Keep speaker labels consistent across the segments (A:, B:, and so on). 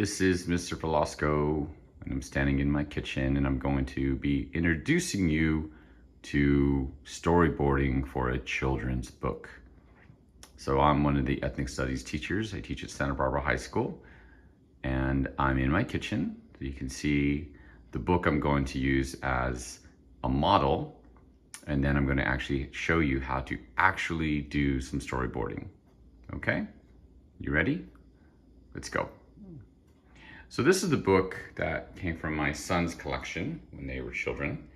A: This is Mr. Velasco, and I'm standing in my kitchen, and I'm going to be introducing you to storyboarding for a children's book. So I'm one of the ethnic studies teachers. I teach at Santa Barbara High School, and I'm in my kitchen. So you can see the book I'm going to use as a model, and then I'm going to actually show you how to actually do some storyboarding. Okay? You ready? Let's go. So this is the book that came from my son's collection when they were children.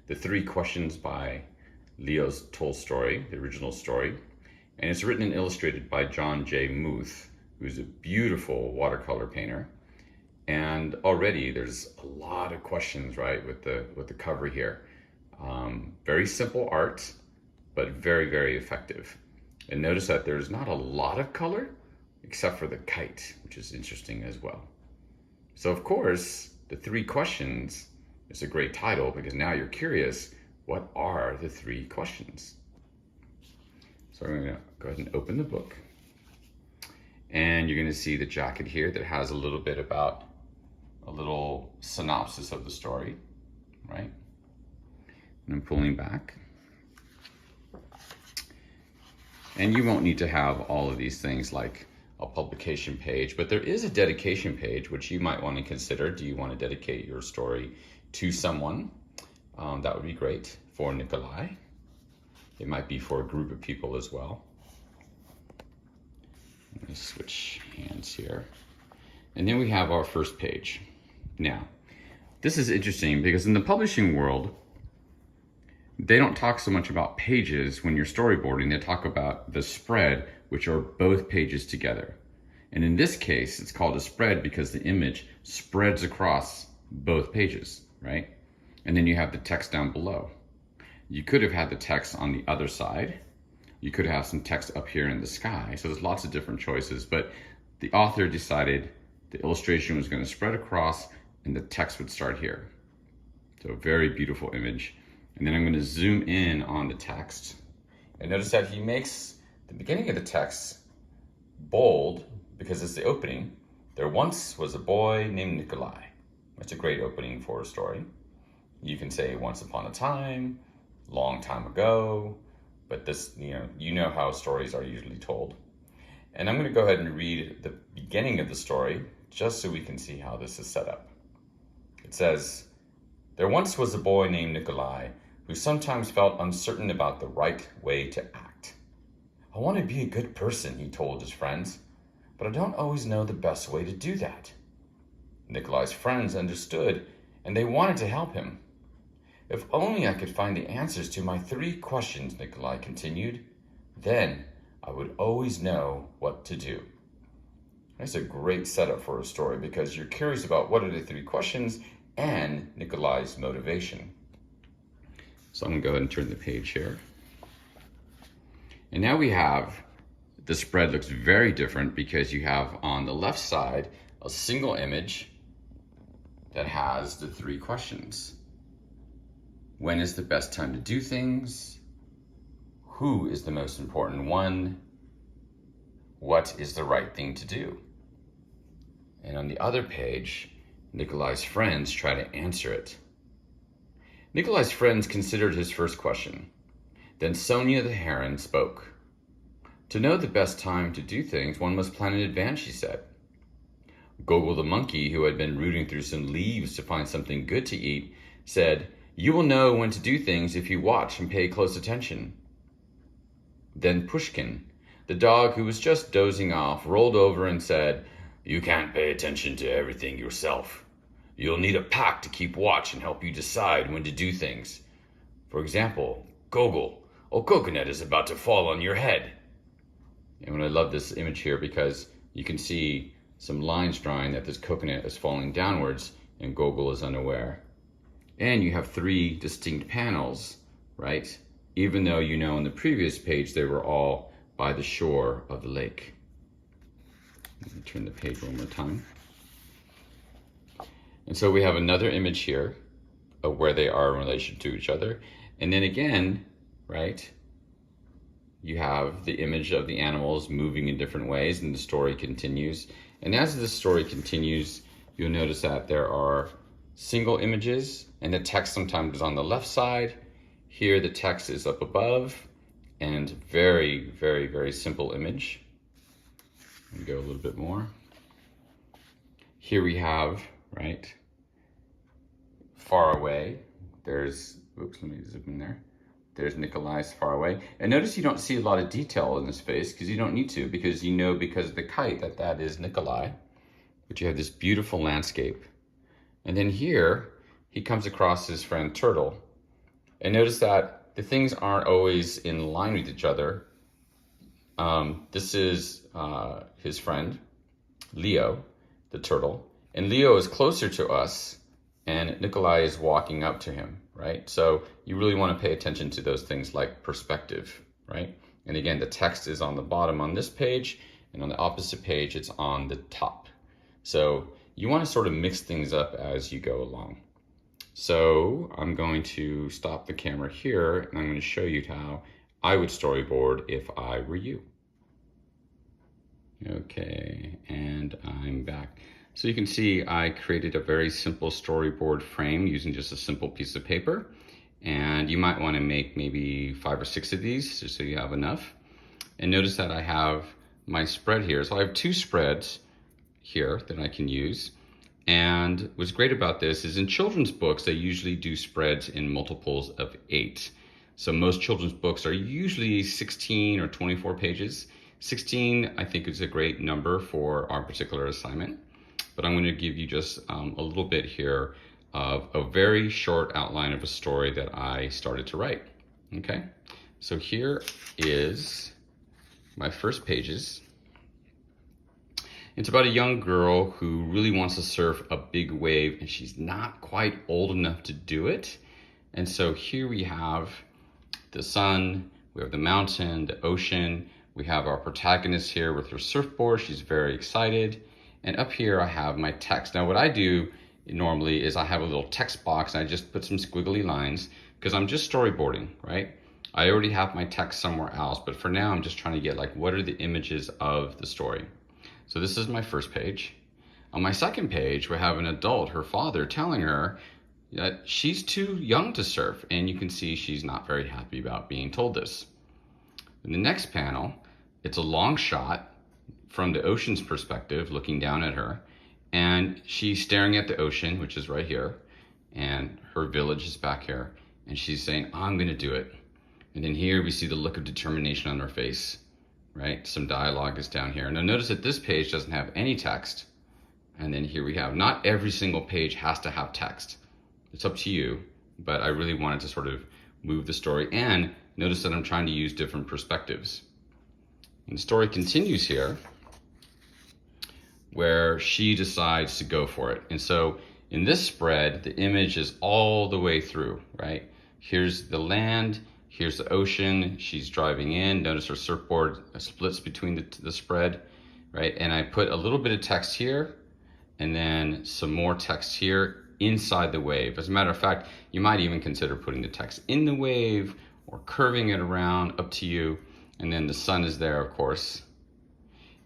A: The 3 Questions by Leo Tolstoy, the original story. And it's written and illustrated by John J. Muth, who's a beautiful watercolor painter. And already there's a lot of questions, right, with the cover here. Very simple art, but very, very effective. And notice that there's not a lot of color, except for the kite, which is interesting as well. So of course, the 3 questions is a great title because now you're curious, what are the 3 questions? So I'm gonna go ahead and open the book. And you're gonna see the jacket here that has a little bit about a little synopsis of the story, right? And I'm pulling back. And you won't need to have all of these things like a publication page, but there is a dedication page which you might want to consider. Do you want to dedicate your story to someone? That would be great for Nikolai. It might be for a group of people as well. Let me switch hands here. And then we have our first page. Now, this is interesting because in the publishing world, they don't talk so much about pages when you're storyboarding. They talk about the spread, which are both pages together. And in this case, it's called a spread because the image spreads across both pages, right? And then you have the text down below. You could have had the text on the other side. You could have some text up here in the sky. So there's lots of different choices, but the author decided the illustration was going to spread across and the text would start here. So a very beautiful image. And then I'm going to zoom in on the text. And notice that he makes the beginning of the text bold because it's the opening. There once was a boy named Nikolai. That's a great opening for a story. You can say once upon a time, long time ago, but this, you know how stories are usually told. And I'm going to go ahead and read the beginning of the story just so we can see how this is set up. It says, "There once was a boy named Nikolai who sometimes felt uncertain about the right way to act. I want to be a good person," he told his friends, "but I don't always know the best way to do that." Nikolai's friends understood, and they wanted to help him. "If only I could find the answers to my 3 questions," Nikolai continued, "then I would always know what to do." That's a great setup for a story because you're curious about what are the 3 questions and Nikolai's motivation. So I'm gonna go ahead and turn the page here. And now we have, the spread looks very different because you have on the left side a single image that has the 3 questions. When is the best time to do things? Who is the most important one? What is the right thing to do? And on the other page, Nikolai's friends try to answer it. Nikolai's friends considered his first question. Then Sonia the heron spoke. "To know the best time to do things, one must plan in advance," she said. Gogol the monkey, who had been rooting through some leaves to find something good to eat, said, "You will know when to do things if you watch and pay close attention." Then Pushkin, the dog who was just dozing off, rolled over and said, "You can't pay attention to everything yourself. You'll need a pack to keep watch and help you decide when to do things. For example, Gogol, a coconut is about to fall on your head." And I love this image here because you can see some lines drawing that this coconut is falling downwards and Gogol is unaware. And you have 3 distinct panels, right? Even though you know in the previous page they were all by the shore of the lake. Let me turn the page one more time. And so we have another image here of where they are in relation to each other. And then again, right, you have the image of the animals moving in different ways and the story continues. And as the story continues, you'll notice that there are single images and the text sometimes is on the left side. Here the text is up above, and very, very, very simple image. Let me go a little bit more. Here we have, right, far away. There's, oops, let me zoom in there. There's Nikolai's far away. And notice you don't see a lot of detail in his face because you don't need to, because you know because of the kite that that is Nikolai. But you have this beautiful landscape. And then here, he comes across his friend Turtle. And notice that the things aren't always in line with each other. This is his friend, Leo, the turtle. And Leo is closer to us, and Nikolai is walking up to him, right? So you really want to pay attention to those things like perspective, right? And again, the text is on the bottom on this page, and on the opposite page, it's on the top. So you want to sort of mix things up as you go along. So I'm going to stop the camera here, and I'm going to show you how I would storyboard if I were you. Okay, and I'm back. So you can see I created a very simple storyboard frame using just a simple piece of paper. And you might want to make maybe 5 or 6 of these just so you have enough. And notice that I have my spread here. So I have 2 spreads here that I can use. And what's great about this is in children's books, they usually do spreads in multiples of 8. So most children's books are usually 16 or 24 pages. 16, I think, is a great number for our particular assignment. But I'm going to give you just a little bit here of a very short outline of a story that I started to write. Okay, so here is my first pages. It's about a young girl who really wants to surf a big wave, and she's not quite old enough to do it. And so here we have the sun, we have the mountain, the ocean, we have our protagonist here with her surfboard. She's very excited. And up here I have my text. Now what I do normally is I have a little text box and I just put some squiggly lines because I'm just storyboarding, right? I already have my text somewhere else, but for now I'm just trying to get like, what are the images of the story? So this is my first page. On my second page, we have an adult, her father, telling her that she's too young to surf, and you can see she's not very happy about being told this. In the next panel, it's a long shot from the ocean's perspective, looking down at her, and she's staring at the ocean, which is right here, and her village is back here, and she's saying, I'm gonna do it. And then here we see the look of determination on her face, right? Some dialogue is down here. Now notice that this page doesn't have any text, and then here we have, not every single page has to have text. It's up to you, but I really wanted to sort of move the story, and notice that I'm trying to use different perspectives. And the story continues here where she decides to go for it. And so in this spread, the image is all the way through, right? Here's the land, here's the ocean, she's driving in. Notice her surfboard splits between the spread, right? And I put a little bit of text here and then some more text here inside the wave. As a matter of fact, you might even consider putting the text in the wave or curving it around, up to you. And then the sun is there, of course.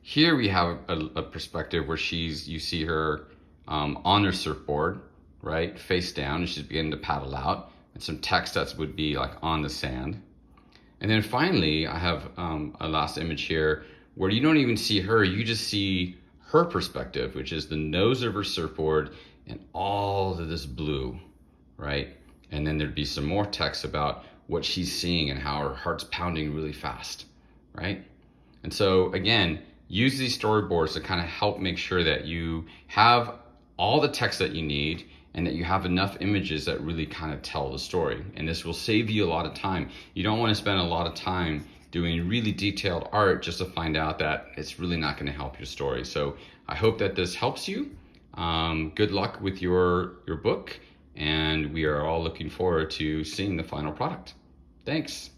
A: Here we have a perspective where you see her on her surfboard, right, face down, and she's beginning to paddle out, and some text that would be like on the sand. And then finally, I have a last image here where you don't even see her, you just see her perspective, which is the nose of her surfboard and all of this blue, right? And then there'd be some more text about what she's seeing and how her heart's pounding really fast, right? And so again, use these storyboards to kind of help make sure that you have all the text that you need and that you have enough images that really kind of tell the story. And this will save you a lot of time. You don't want to spend a lot of time doing really detailed art just to find out that it's really not going to help your story. So I hope that this helps you. Good luck with your book, and we are all looking forward to seeing the final product. Thanks.